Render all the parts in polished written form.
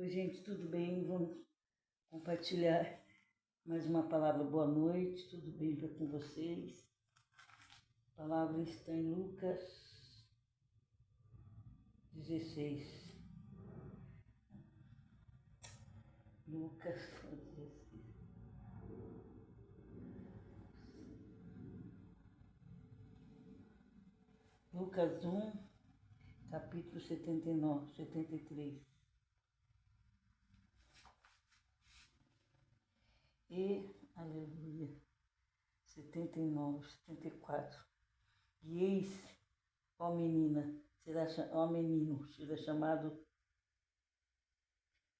Oi, gente, tudo bem? Vamos compartilhar mais uma palavra. Boa noite, tudo bem com vocês? A palavra está em Lucas 16. Lucas 16. Lucas 1, capítulo 79, 73. Aleluia, 79, 74. E eis, ó menino, será chamado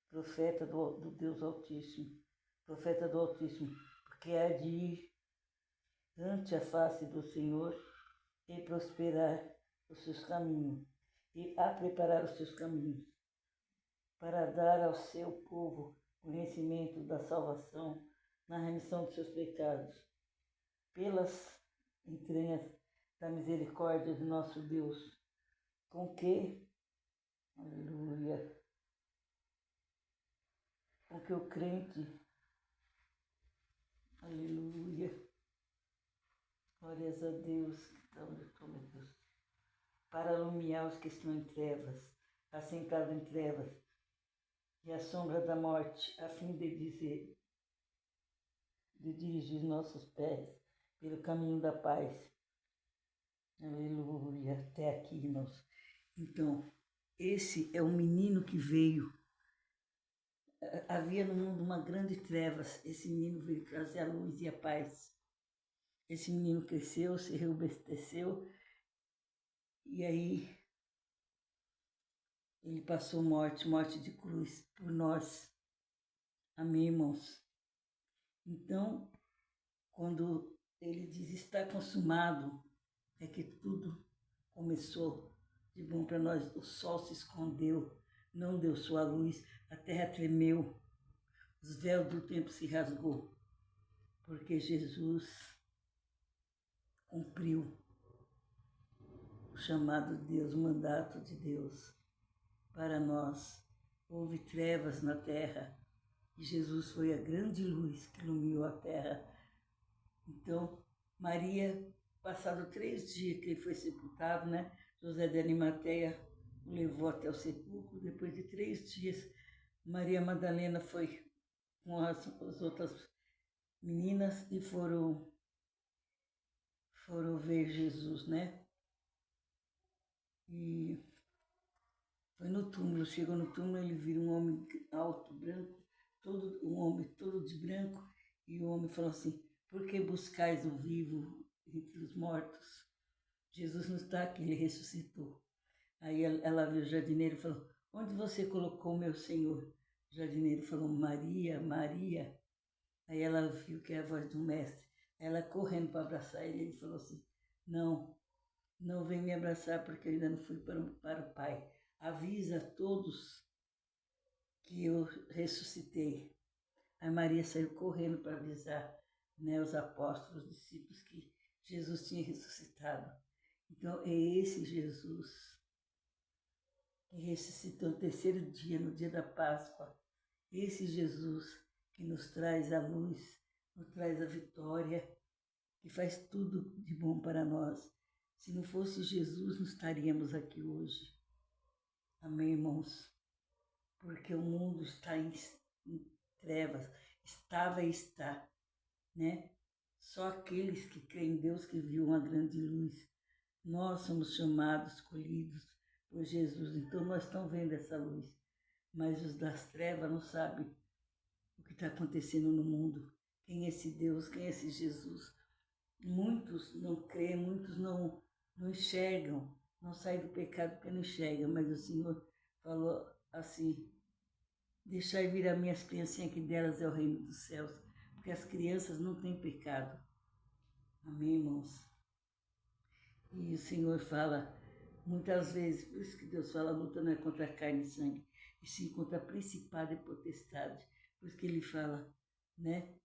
profeta do Deus Altíssimo, profeta do Altíssimo, porque há de ir ante a face do Senhor e prosperar os seus caminhos, e a preparar os seus caminhos, para dar ao seu povo conhecimento da salvação na remissão dos seus pecados, pelas entranhas da misericórdia de nosso Deus, com que, aleluia, com que o crente, aleluia, glórias a Deus, meu Deus, para iluminar os que estão em trevas, assentados em trevas, e a sombra da morte, a fim de dirigir nossos pés pelo caminho da paz. Aleluia, até aqui, irmãos. Então, esse é o menino que veio. Havia no mundo uma grande trevas. Esse menino veio trazer a luz e a paz. Esse menino cresceu, se reubasteceu, e aí ele passou morte de cruz por nós. Amém, irmãos? Então, quando ele diz está consumado, é que tudo começou de bom para nós. O sol se escondeu, não deu sua luz, a terra tremeu, os véus do tempo se rasgou, porque Jesus cumpriu o chamado de Deus, o mandato de Deus para nós. Houve trevas na terra e Jesus foi a grande luz que iluminou a terra. Então, Maria, passado 3 dias que ele foi sepultado, né? José de Arimateia o levou até o sepulcro. Depois de 3 dias, Maria Madalena foi com as outras meninas e foram ver Jesus, né? E foi no túmulo, chegou no túmulo, ele viu um homem alto, branco, um homem todo de branco, e o homem falou assim: por que buscais o vivo entre os mortos? Jesus não está aqui, ele ressuscitou. Aí ela viu o jardineiro e falou: onde você colocou meu Senhor? O jardineiro falou: Maria, Maria. Aí ela viu que é a voz do mestre. Ela correndo para abraçar ele, ele falou assim: não, não vem me abraçar porque eu ainda não fui para o Pai. Avisa a todos que eu ressuscitei. Aí Maria saiu correndo para avisar, né, os apóstolos, os discípulos, que Jesus tinha ressuscitado. Então é esse Jesus que ressuscitou no 3º dia, no dia da Páscoa. Esse Jesus que nos traz a luz, nos traz a vitória, que faz tudo de bom para nós. Se não fosse Jesus, não estaríamos aqui hoje. Amém, irmãos? Porque o mundo está em trevas, estava e está, né? Só aqueles que creem em Deus que viu uma grande luz. Nós somos chamados, escolhidos por Jesus, então nós estamos vendo essa luz. Mas os das trevas não sabem o que está acontecendo no mundo. Quem é esse Deus, quem é esse Jesus? Muitos não creem, muitos não enxergam, não saem do pecado porque não enxergam, mas o Senhor falou assim: deixai vir as minhas criancinhas, que delas é o reino dos céus, porque as crianças não têm pecado. Amém, irmãos? E o Senhor fala muitas vezes, por isso que Deus fala: a luta não é contra a carne e sangue, e sim contra a principado e potestade. Por isso que ele fala, né?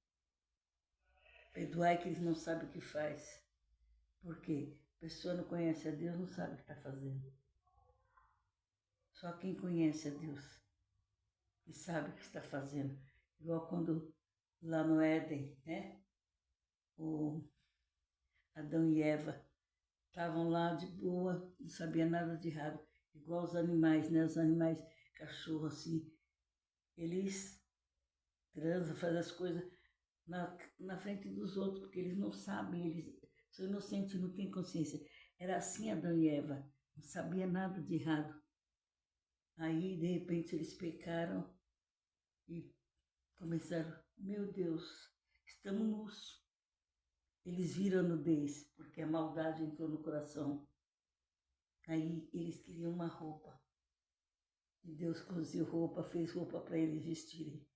Perdoai que eles não sabem o que faz. Porque a pessoa não conhece a Deus, não sabe o que está fazendo. Só quem conhece a Deus, e sabe o que está fazendo. Igual quando lá no Éden, né? O Adão e Eva estavam lá de boa, não sabia nada de errado. Igual os animais, né? Os animais, cachorro assim, eles transam, fazem as coisas na frente dos outros, porque eles não sabem, eles são inocentes, não têm consciência. Era assim Adão e Eva, não sabia nada de errado. Aí, de repente, eles pecaram e começaram, meu Deus, estamos nus. Eles viram a nudez, porque a maldade entrou no coração. Aí eles queriam uma roupa. E Deus coziu roupa, fez roupa para eles vestirem.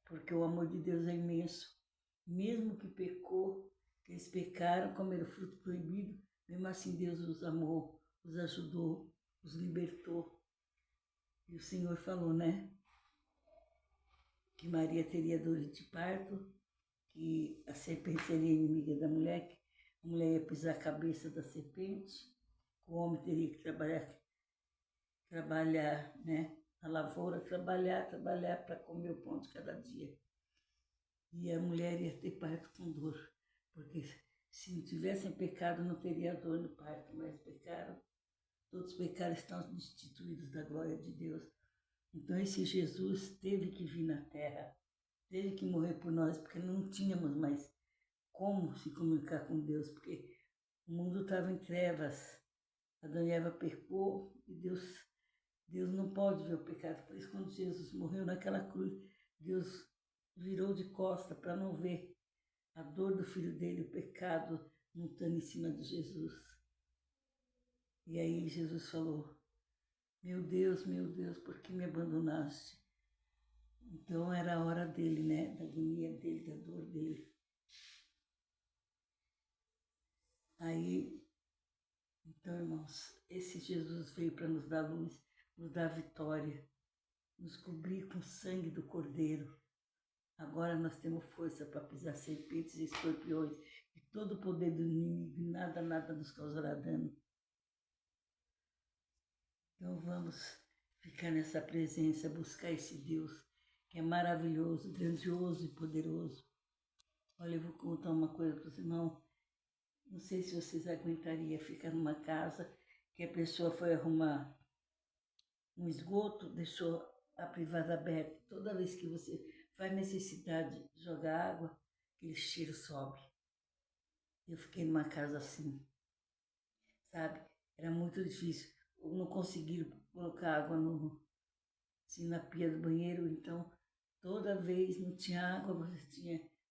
Porque o amor de Deus é imenso. Mesmo que pecou, que eles pecaram, comeram fruto proibido, mesmo assim Deus os amou, os ajudou, os libertou. E o Senhor falou, né? Que Maria teria dores de parto, que a serpente seria inimiga da mulher, que a mulher ia pisar a cabeça da serpente, que o homem teria que trabalhar, né? Na lavoura, trabalhar para comer o pão de cada dia. E a mulher ia ter parto com dor, porque se não tivessem pecado não teria dor no parto, mas pecaram, todos os pecados estão destituídos da glória de Deus. Então esse Jesus teve que vir na terra, teve que morrer por nós, porque não tínhamos mais como se comunicar com Deus, porque o mundo estava em trevas. Adão e Eva pecou e Deus não pode ver o pecado. Por isso, quando Jesus morreu naquela cruz, Deus virou de costa para não ver a dor do filho dele, o pecado montando em cima de Jesus. E aí Jesus falou, meu Deus, por que me abandonaste? Então era a hora dele, né? Da agonia dele, da dor dele. Aí, então, irmãos, esse Jesus veio para nos dar luz, nos dar vitória, nos cobrir com o sangue do Cordeiro. Agora nós temos força para pisar serpentes e escorpiões e todo o poder do inimigo, e nada nos causará dano. Então vamos ficar nessa presença, buscar esse Deus que é maravilhoso, grandioso e poderoso. Olha, eu vou contar uma coisa para vocês, não sei se vocês aguentariam ficar numa casa que a pessoa foi arrumar um esgoto, deixou a privada aberta. Toda vez que você faz necessidade de jogar água, aquele cheiro sobe. Eu fiquei numa casa assim, sabe? Era muito difícil. Não conseguiram colocar água assim, na pia do banheiro, então toda vez não tinha água,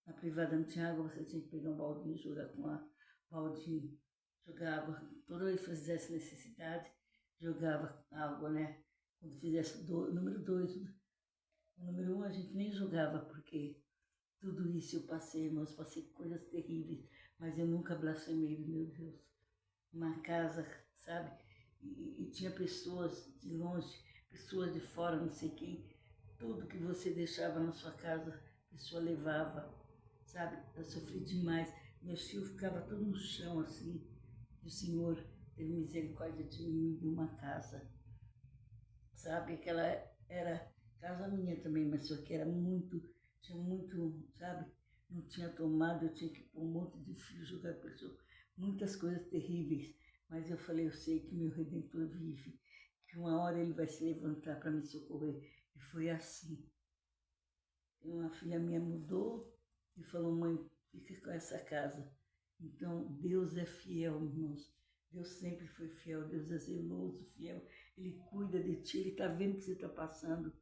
na privada não tinha água, você tinha que pegar um baldinho, jogar com a baldinho, jogar água. Toda vez que fizesse necessidade, jogava água, né? Quando fizesse número 2, o número 1 a gente nem jogava, porque tudo isso eu passei, irmãos, passei coisas terríveis, mas eu nunca blasfemei, meu Deus. Uma casa, sabe? E tinha pessoas de longe, pessoas de fora, não sei quem. Tudo que você deixava na sua casa, a pessoa levava, sabe? Eu sofri demais. Meus filhos ficavam todos no chão, assim. E o Senhor teve misericórdia de mim de uma casa, sabe? Aquela era casa minha também, mas só que era muito, tinha muito, sabe? Não tinha tomada, eu tinha que pôr um monte de fio, jogar por cima, muitas coisas terríveis. Mas eu falei, eu sei que meu Redentor vive, que uma hora ele vai se levantar para me socorrer. E foi assim. Uma filha minha mudou e falou, mãe, fica com essa casa. Então, Deus é fiel, irmãos. Deus sempre foi fiel, Deus é zeloso, fiel. Ele cuida de ti, Ele está vendo o que você está passando,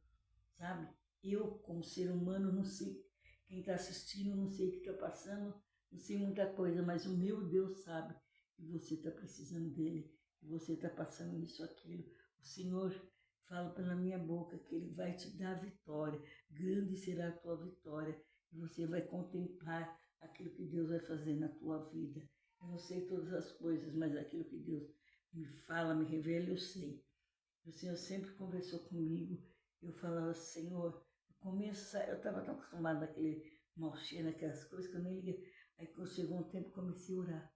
sabe? Eu, como ser humano, não sei, quem está assistindo, não sei o que está passando, não sei muita coisa, mas o meu Deus sabe que você está precisando dEle, que você está passando isso, aquilo. O Senhor fala pela minha boca que Ele vai te dar vitória, grande será a tua vitória, e você vai contemplar aquilo que Deus vai fazer na tua vida. Eu não sei todas as coisas, mas aquilo que Deus me fala, me revela, eu sei. O Senhor sempre conversou comigo. Eu falava, Senhor, no começo eu estava tão acostumada àquele mal cheiro, aquelas coisas que eu nem lia. Aí quando chegou um tempo, comecei a orar.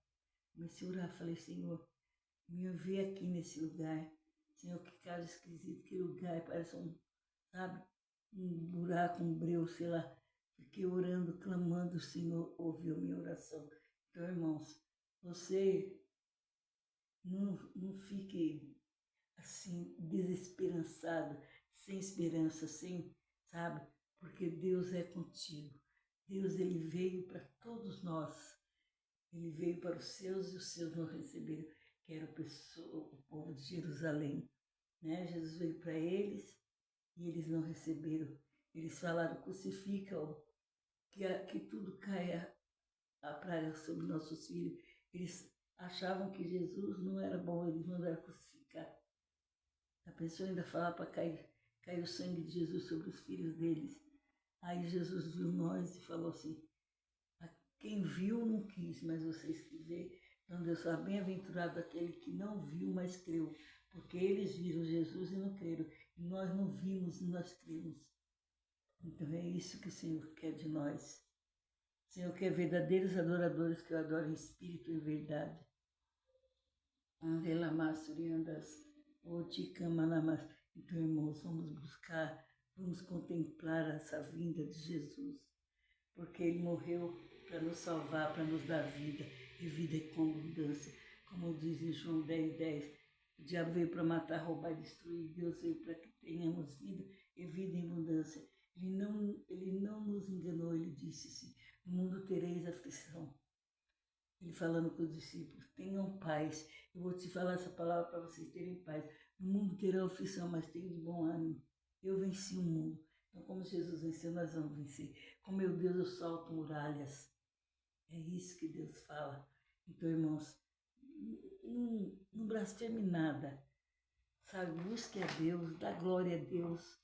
Falei, Senhor, me envie aqui nesse lugar. Senhor, que casa esquisita, que lugar, parece sabe? buraco, um breu, sei lá. Fiquei orando, clamando, o Senhor ouviu minha oração. Então, irmãos, você não fique assim, desesperançado, sem esperança, sem, sabe? Porque Deus é contigo. Deus, ele veio para todos nós. Ele veio para os seus e os seus não receberam, que era o povo de Jerusalém. Né? Jesus veio para eles e eles não receberam. Eles falaram, crucifica-o, que tudo caia a praga sobre nossos filhos. Eles achavam que Jesus não era bom, eles mandaram crucificar. A pessoa ainda falava para cair o sangue de Jesus sobre os filhos deles. Aí Jesus viu nós e falou assim, quem viu não quis, mas vocês que vê, então Deus fala, bem-aventurado aquele que não viu, mas creu, porque eles viram Jesus e não creram, e nós não vimos e nós cremos. Então é isso que o Senhor quer de nós. O Senhor quer verdadeiros adoradores que o adoram em espírito e em verdade. Então, irmãos, vamos buscar, vamos contemplar essa vinda de Jesus, porque Ele morreu para nos salvar, para nos dar vida, e vida com abundância. Como diz em João 10:10, o diabo veio para matar, roubar e destruir, Deus veio para que tenhamos vida e vida em abundância. Ele não nos enganou, Ele disse assim, no mundo tereis aflição. Ele falando com os discípulos, tenham paz. Eu vou te falar essa palavra para vocês terem paz. No mundo terão aflição, mas tenham de bom ânimo. Eu venci o mundo. Então, como Jesus venceu, nós vamos vencer. Com meu Deus, eu salto muralhas. É isso que Deus fala. Então, irmãos, não blasfeme nada. Sabe, busque a Deus, dá glória a Deus.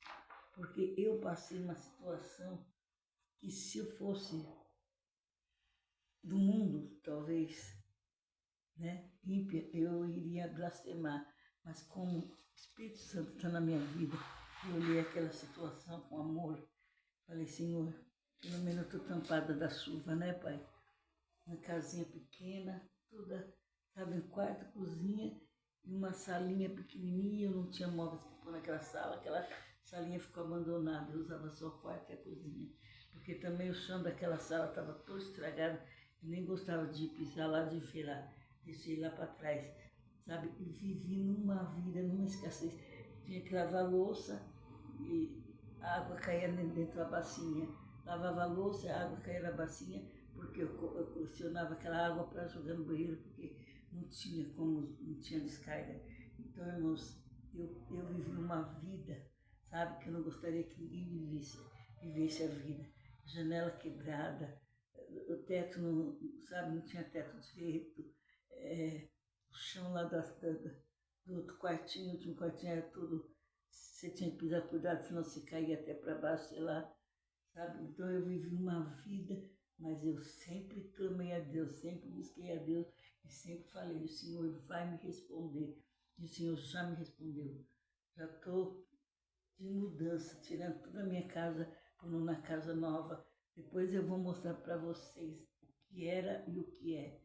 Porque eu passei uma situação que se eu fosse do mundo, talvez, né, ímpia, eu iria blasfemar. Mas como o Espírito Santo está na minha vida, eu olhei aquela situação com amor. Falei, Senhor, pelo menos eu estou tampada da chuva, né, Pai? Uma casinha pequena, toda, sabe, um quarto, cozinha e uma salinha pequenininha. Eu não tinha móveis para pôr naquela sala, aquela salinha ficou abandonada. Eu usava só o quarto e a cozinha, porque também o chão daquela sala estava todo estragado. Eu nem gostava de pisar lá, de ver lá, deixei lá para trás, sabe? Eu vivi numa vida, numa escassez. Tinha que lavar louça e a água caía dentro da bacinha. Lavava a louça, a água caía na bacinha, porque eu colecionava aquela água para jogar no banheiro, porque não tinha como, não tinha descarga. Então, irmãos, eu vivi uma vida, sabe, que eu não gostaria que ninguém vivesse a vida. Janela quebrada, o teto não, sabe, não tinha teto direito, o chão lá do outro quartinho, o último quartinho era tudo, você tinha que pisar cuidado, senão você caía até para baixo, sei lá, sabe? Então eu vivi uma vida, mas eu sempre clamei a Deus, sempre busquei a Deus e sempre falei, o Senhor vai me responder. E o Senhor já me respondeu. Já estou de mudança, tirando toda a minha casa, pondo na casa nova. Depois eu vou mostrar para vocês o que era e o que é.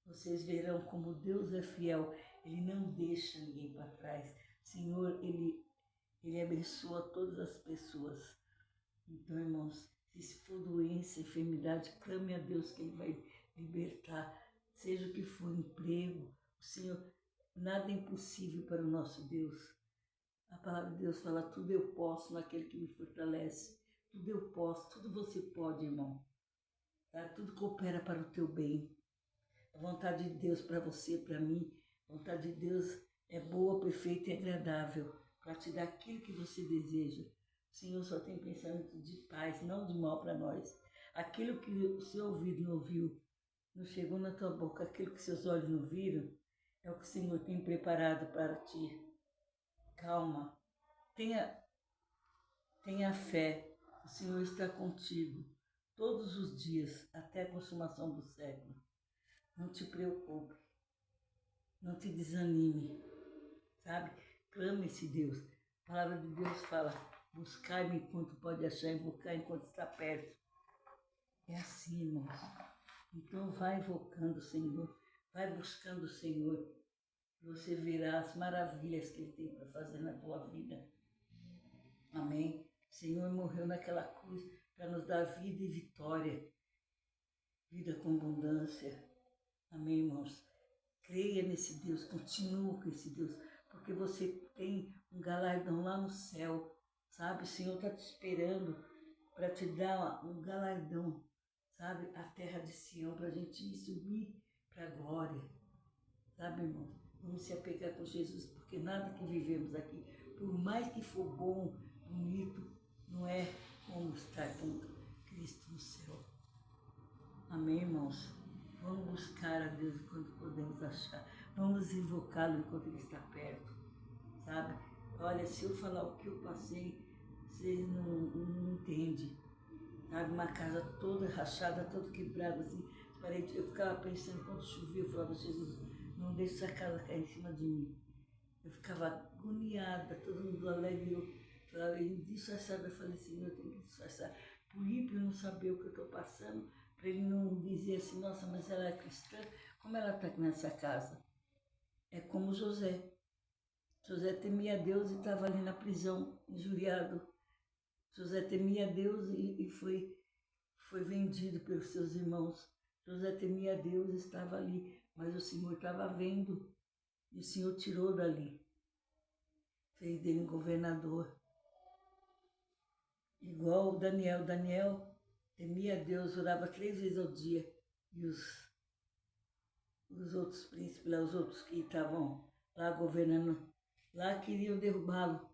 Vocês verão como Deus é fiel. Ele não deixa ninguém para trás. Senhor, Ele abençoa todas as pessoas. Então, irmãos, se for doença, enfermidade, clame a Deus que Ele vai libertar. Seja o que for, emprego, o Senhor, nada é impossível para o nosso Deus. A palavra de Deus fala, tudo eu posso naquele que me fortalece. Tudo eu posso, tudo você pode, irmão. Tá? Tudo coopera para o teu bem. A vontade de Deus para você, para mim, a vontade de Deus é boa, perfeita e agradável para te dar aquilo que você deseja. O Senhor só tem pensamento de paz, não de mal para nós. Aquilo que o seu ouvido não ouviu, não chegou na tua boca, aquilo que seus olhos não viram, é o que o Senhor tem preparado para ti. Calma, tenha fé, o Senhor está contigo todos os dias, até a consumação do século. Não te preocupe, não te desanime, sabe? Clame esse Deus. A palavra de Deus fala, buscai-me enquanto pode achar, invocar enquanto está perto. É assim, irmãos. Então vai invocando o Senhor, vai buscando o Senhor. Você verá as maravilhas que Ele tem para fazer na tua vida. Amém? Senhor morreu naquela cruz para nos dar vida e vitória, vida com abundância. Amém, irmãos? Creia nesse Deus, continua com esse Deus, porque você tem um galardão lá no céu, sabe? O Senhor está te esperando para te dar um galardão, sabe? A terra de Sião, para a gente subir para a glória, sabe, irmão? Vamos se apegar com Jesus, porque nada que vivemos aqui, por mais que for bom, bonito, não é como estar com Cristo no céu. Amém, irmãos? Vamos buscar a Deus enquanto podemos achar. Vamos invocá-lo enquanto Ele está perto, sabe? Olha, se eu falar o que eu passei, vocês não entendem. Sabe? Uma casa toda rachada, toda quebrada, assim. Eu ficava pensando, quando chovia, eu falava, Jesus, não deixe essa casa cair em cima de mim. Eu ficava agoniada, todo mundo alegre. Eu disfarçada, eu falei, Senhor, eu tenho que disfarçar. Para o ímpio não saber o que eu estou passando, para ele não dizer assim, nossa, mas ela é cristã, como ela está aqui nessa casa? É como José. José temia Deus e estava ali na prisão, injuriado. José temia Deus e foi vendido pelos seus irmãos. José temia Deus e estava ali, mas o Senhor estava vendo e o Senhor tirou dali. Fez dele um governador. Igual o Daniel. Daniel temia Deus, orava 3 vezes ao dia. E os outros príncipes, lá, os outros que estavam lá governando, lá queriam derrubá-lo.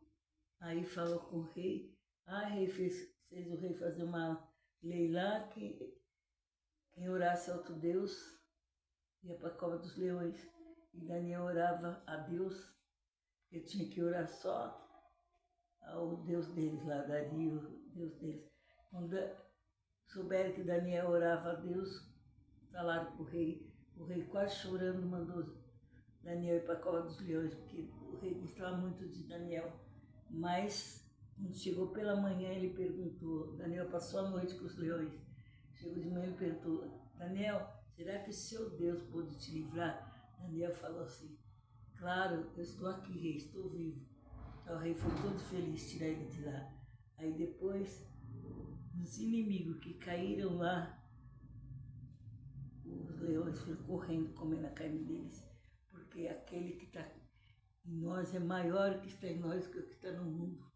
Aí falou com o rei. Rei fez o rei fazer uma lei lá que quem orasse a outro Deus ia para a cova dos leões. E Daniel orava a Deus, porque tinha que orar só ao Deus deles lá, Dario, Deus deles. Quando souberam que Daniel orava a Deus, falaram para o rei quase chorando mandou Daniel ir para a cova dos leões, porque o rei gostava muito de Daniel. Mas, quando chegou pela manhã, ele perguntou, Daniel passou a noite com os leões, chegou de manhã e perguntou, Daniel, será que seu Deus pôde te livrar? Daniel falou assim, claro, eu estou aqui, rei, estou vivo. Então o rei foi todo feliz tirar ele de lá. Aí depois, os inimigos que caíram lá, os leões foram correndo, comendo a carne deles, porque aquele que está em nós é maior que está em nós que o que está no mundo.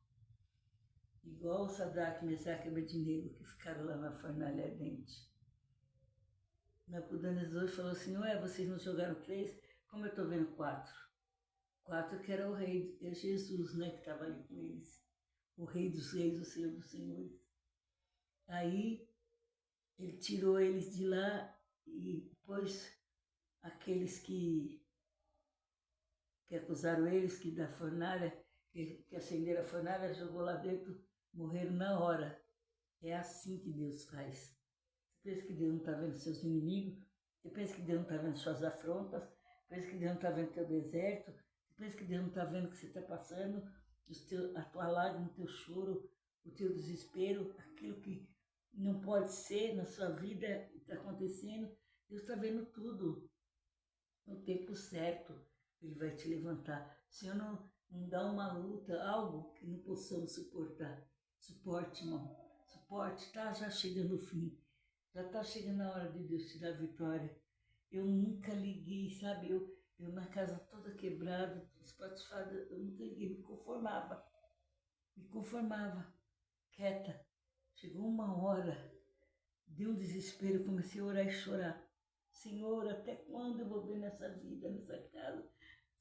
Igual o Sadraque, Mesaque e Abednego, que ficaram lá na fornalha ardente. Nabucodonosor falou assim, ué, vocês não jogaram 3? Como eu estou vendo 4? 4 que era o rei, é Jesus, né, que estava ali com eles. O rei dos reis, o Senhor dos senhores. Aí, ele tirou eles de lá e pôs aqueles que acusaram eles, que da fornalha, que acenderam a fornalha, jogou lá dentro, morreram na hora. É assim que Deus faz. Você pensa que Deus não está vendo seus inimigos? Você pensa que Deus não está vendo suas afrontas? Você pensa que Deus não está vendo teu deserto? Você pensa que Deus não está vendo o que você está passando? A tua lágrima, o teu choro, o teu desespero, aquilo que não pode ser na sua vida está acontecendo. Deus está vendo tudo. No tempo certo, Ele vai te levantar. O Senhor não dá uma luta, algo que não possamos suportar. Suporte, irmão. Suporte, tá já chegando o fim. Já está chegando a hora de Deus te dar vitória. Eu nunca liguei, sabe? Eu na casa toda quebrada, espatifada, eu nunca liguei, me conformava, quieta. Chegou uma hora, deu um desespero, comecei a orar e chorar. Senhor, até quando eu vou ver nessa vida, nessa casa?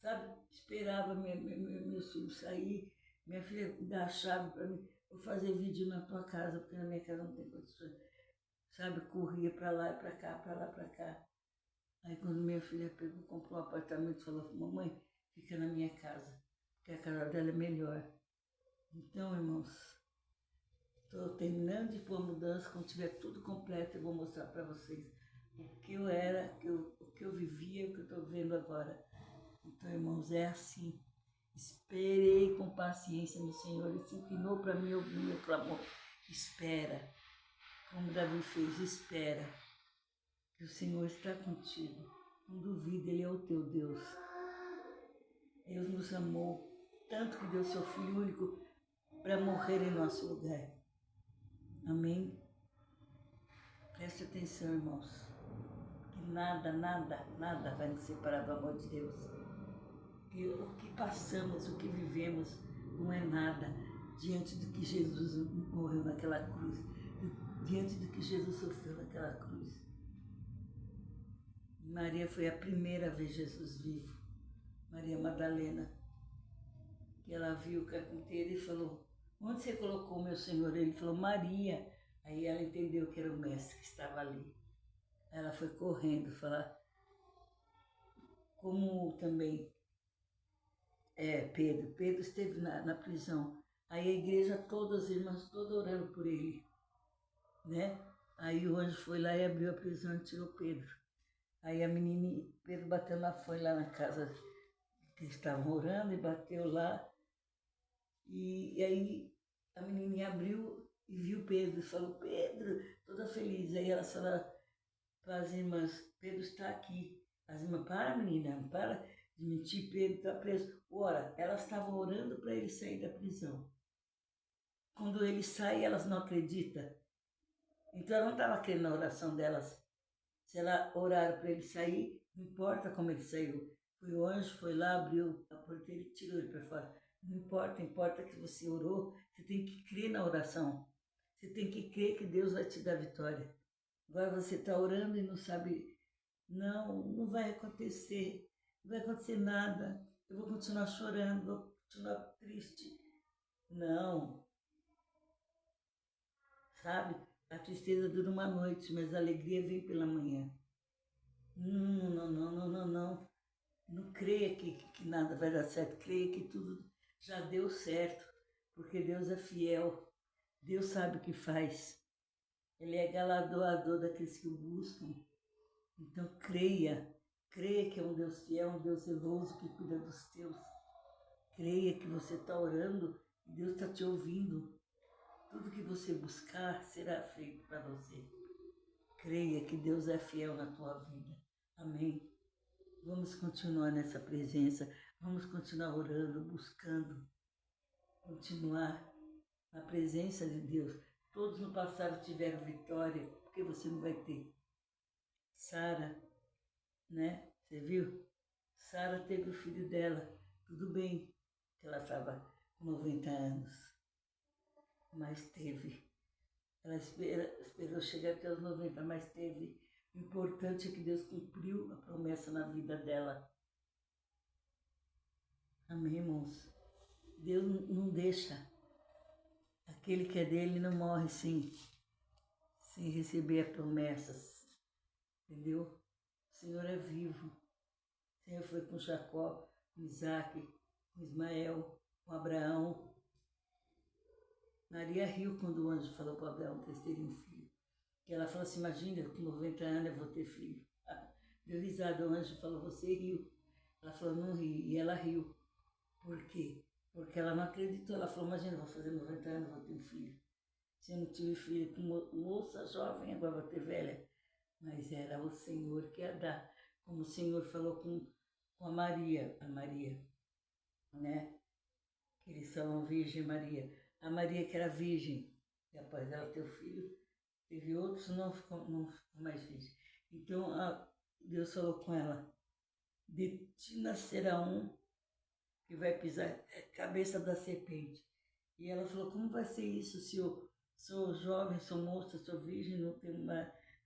Sabe? Esperava meu filho sair, minha filha dar a chave para mim, vou fazer vídeo na tua casa, porque na minha casa não tem condições. Sabe, corria para lá e para cá, para lá, para cá. Aí quando minha filha pegou, comprou um apartamento, falou, mamãe, fica na minha casa, porque a casa dela é melhor. Então, irmãos, estou terminando de pôr a mudança, quando tiver tudo completo eu vou mostrar para vocês o que eu era, o que eu vivia e o que eu estou vendo agora. Então, irmãos, é assim. Esperei com paciência no Senhor, Ele se inclinou para mim, ouviu meu clamor. Espera. Como Davi fez, espera, que o Senhor está contigo. Não duvide, Ele é o teu Deus. Deus nos amou tanto que deu seu Filho único para morrer em nosso lugar. Amém? Preste atenção, irmãos, que nada, nada, nada vai nos separar do amor de Deus. Que o que passamos, o que vivemos, não é nada diante do que Jesus morreu naquela cruz, diante do que Jesus sofreu naquela cruz. Maria foi a primeira a ver Jesus vivo, Maria Madalena, que ela viu o carpinteiro e falou: onde você colocou o meu Senhor? Ele falou: Maria. Aí ela entendeu que era o mestre que estava ali. Ela foi correndo falar, como também Pedro. Pedro esteve na prisão. Aí a igreja toda, as irmãs todas orando por ele, né? Aí o anjo foi lá e abriu a prisão e tirou Pedro. Aí a menina, Pedro bateu lá, foi lá na casa que estavam orando e bateu lá. E aí a menininha abriu e viu Pedro e falou: Pedro, toda feliz. Aí ela falou para as irmãs: Pedro está aqui. As irmãs: para, menina, para de mentir, Pedro está preso. Ora, elas estavam orando para ele sair da prisão. Quando ele sai, elas não acreditam. Então ela não estava crendo na oração delas. Se ela oraram para ele sair, não importa como ele saiu. Foi o anjo, foi lá, abriu a porteira e tirou ele para fora. Não importa, importa que você orou, você tem que crer na oração. Você tem que crer que Deus vai te dar vitória. Agora você está orando e não sabe, não vai acontecer, não vai acontecer nada. Eu vou continuar chorando, vou continuar triste. Não, sabe? A tristeza dura uma noite, mas a alegria vem pela manhã. Não. Não creia que nada vai dar certo. Creia que tudo já deu certo, porque Deus é fiel. Deus sabe o que faz. Ele é galardoador daqueles que o buscam. Então creia que é um Deus fiel, um Deus zeloso que cuida dos teus. Creia que você está orando e Deus está te ouvindo. Tudo que você buscar será feito para você. Creia que Deus é fiel na tua vida. Amém. Vamos continuar nessa presença, vamos continuar orando, buscando, continuar na presença de Deus. Todos no passado tiveram vitória, porque você não vai ter. Sara, né? Você viu? Sara teve o filho dela, tudo bem, que ela estava com 90 anos, mas teve. Ela esperou chegar até os 90, mas teve. O importante é que Deus cumpriu a promessa na vida dela. Amém, irmãos? Deus não deixa. Aquele que é dele não morre sem receber as promessas. Entendeu? O Senhor é vivo. O Senhor foi com Jacó, com Isaac, com Ismael, com Abraão. Maria riu quando o anjo falou para Abraão que eles teriam um filho. Que ela falou assim: imagina, com 90 anos eu vou ter filho. Deu risada, o anjo falou: você riu. Ela falou: não ri. E ela riu. Por quê? Porque ela não acreditou. Ela falou: imagina, eu vou fazer 90 anos, vou ter um filho. Se eu não tive filho com moça, jovem, agora vou ter velha. Mas era o Senhor que ia dar. Como o Senhor falou com a Maria, né? Que eles falam Virgem Maria. A Maria que era virgem, e após ela ter o filho, teve outros, não ficou mais virgem. Então Deus falou com ela: de ti nascerá um que vai pisar a cabeça da serpente. E ela falou: como vai ser isso se eu sou jovem, sou moça, sou virgem, não tenho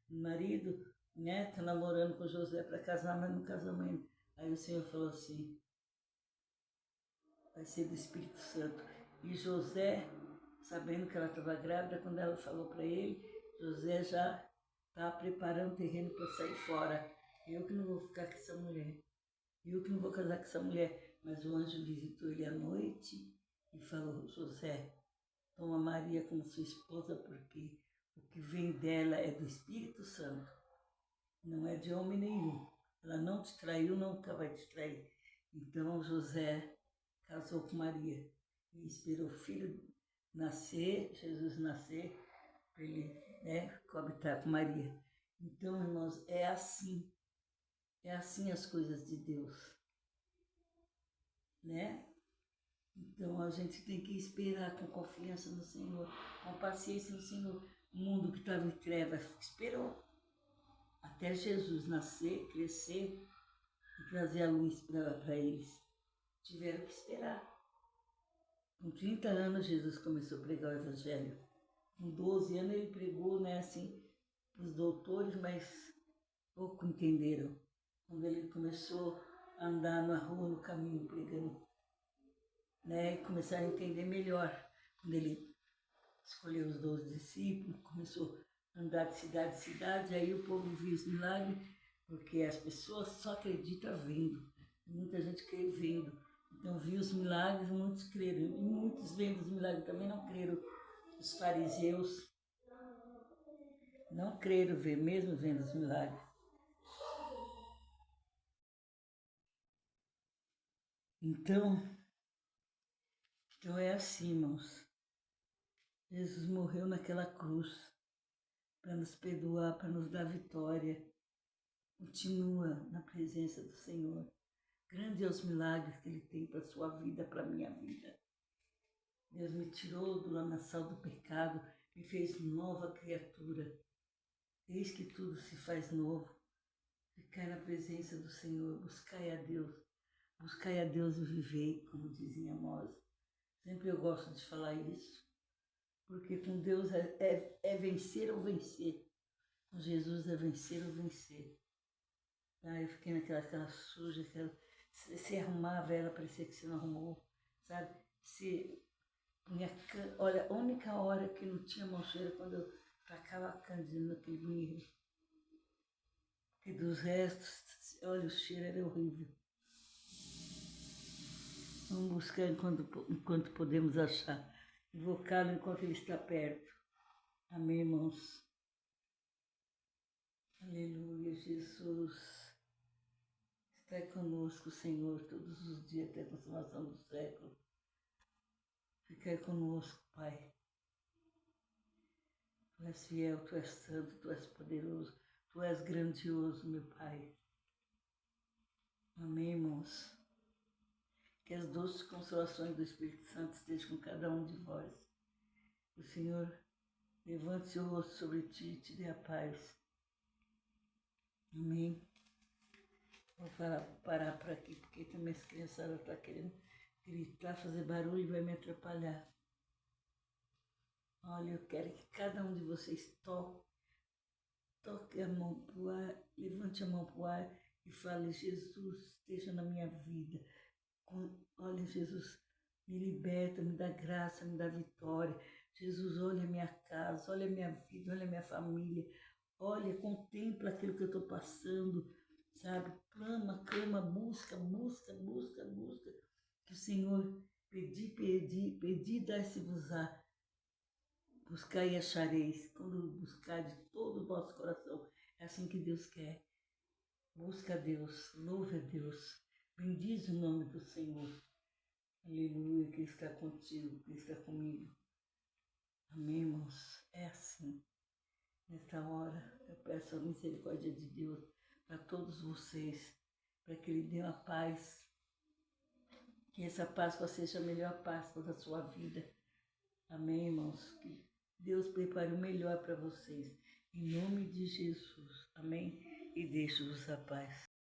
marido, né? Tô namorando com José para casar, mas não casamos ainda. Aí o Senhor falou assim: vai ser do Espírito Santo. E José, sabendo que ela estava grávida, quando ela falou para ele, José já estava preparando o terreno para sair fora. Eu que não vou ficar com essa mulher. Eu que não vou casar com essa mulher. Mas o anjo visitou ele à noite e falou: José, toma Maria como sua esposa, porque o que vem dela é do Espírito Santo, não é de homem nenhum. Ela não te traiu, nunca vai te trair. Então José casou com Maria e esperou o filho nascer, Jesus nascer, para ele, coabitar com Maria. Então, irmãos, é assim as coisas de Deus, né? Então a gente tem que esperar com confiança no Senhor, com paciência no Senhor. O mundo que estava em trevas esperou até Jesus nascer, crescer e trazer a luz para eles. Tiveram que esperar. Com 30 anos Jesus começou a pregar o Evangelho. Com 12 anos ele pregou, né, assim, para os doutores, mas pouco entenderam. Quando ele começou a andar na rua, no caminho, pregando, né, e começaram a entender melhor. Quando ele escolheu os 12 discípulos, começou a andar de cidade em cidade, aí o povo viu os milagres, porque as pessoas só acreditam vendo. Muita gente crê vendo. Então viu os milagres, muitos creram. E muitos vendo os milagres também não creram. Os fariseus não creram ver, mesmo vendo os milagres. Então é assim, irmãos. Jesus morreu naquela cruz para nos perdoar, para nos dar vitória. Continua na presença do Senhor. Grande é os milagres que Ele tem para a sua vida, para a minha vida. Deus me tirou do lamaçal do pecado, me fez nova criatura. Eis que tudo se faz novo. Ficai na presença do Senhor, buscai a Deus. Buscai a Deus e vivei, como dizia Amós. Sempre eu gosto de falar isso, porque com Deus é vencer ou vencer. Com Jesus é vencer ou vencer. Ah, eu fiquei naquela suja, se arrumava ela, parecia que você não arrumou, sabe? Olha, a única hora que não tinha mão cheira quando eu tacava a cândida naquele banheiro. Porque dos restos, olha, o cheiro era horrível. Vamos buscar enquanto podemos achar. Invocá-lo enquanto ele está perto. Amém, irmãos? Aleluia, Jesus. Está conosco, Senhor, todos os dias até a consumação do século. Fica conosco, Pai. Tu és fiel, Tu és santo, Tu és poderoso, Tu és grandioso, meu Pai. Amém, irmãos? Que as doces consolações do Espírito Santo estejam com cada um de vós. O Senhor levante seu rosto sobre ti e te dê a paz. Amém? Vou parar por aqui, porque também as criançadas estão querendo gritar, fazer barulho e vai me atrapalhar. Olha, eu quero que cada um de vocês toque a mão para o ar, levante a mão para o ar e fale: Jesus, esteja na minha vida. Olha, Jesus, me liberta, me dá graça, me dá vitória. Jesus, olha a minha casa, olha a minha vida, olha a minha família. Olha, contempla aquilo que eu estou passando, sabe? Clama, busca, busca, busca, busca. Que o Senhor pedi, dai-se-vos-á. Buscai e achareis. Quando buscar de todo o vosso coração. É assim que Deus quer. Busca a Deus, louve a Deus. Bendize o nome do Senhor. Aleluia, que Ele está contigo, que Ele está comigo. Amém, irmãos? É assim. Nesta hora, eu peço a misericórdia de Deus para todos vocês, para que Ele dê a paz, que essa Páscoa seja a melhor Páscoa da sua vida. Amém, irmãos? Que Deus prepare o melhor para vocês. Em nome de Jesus. Amém? E deixe-vos a paz.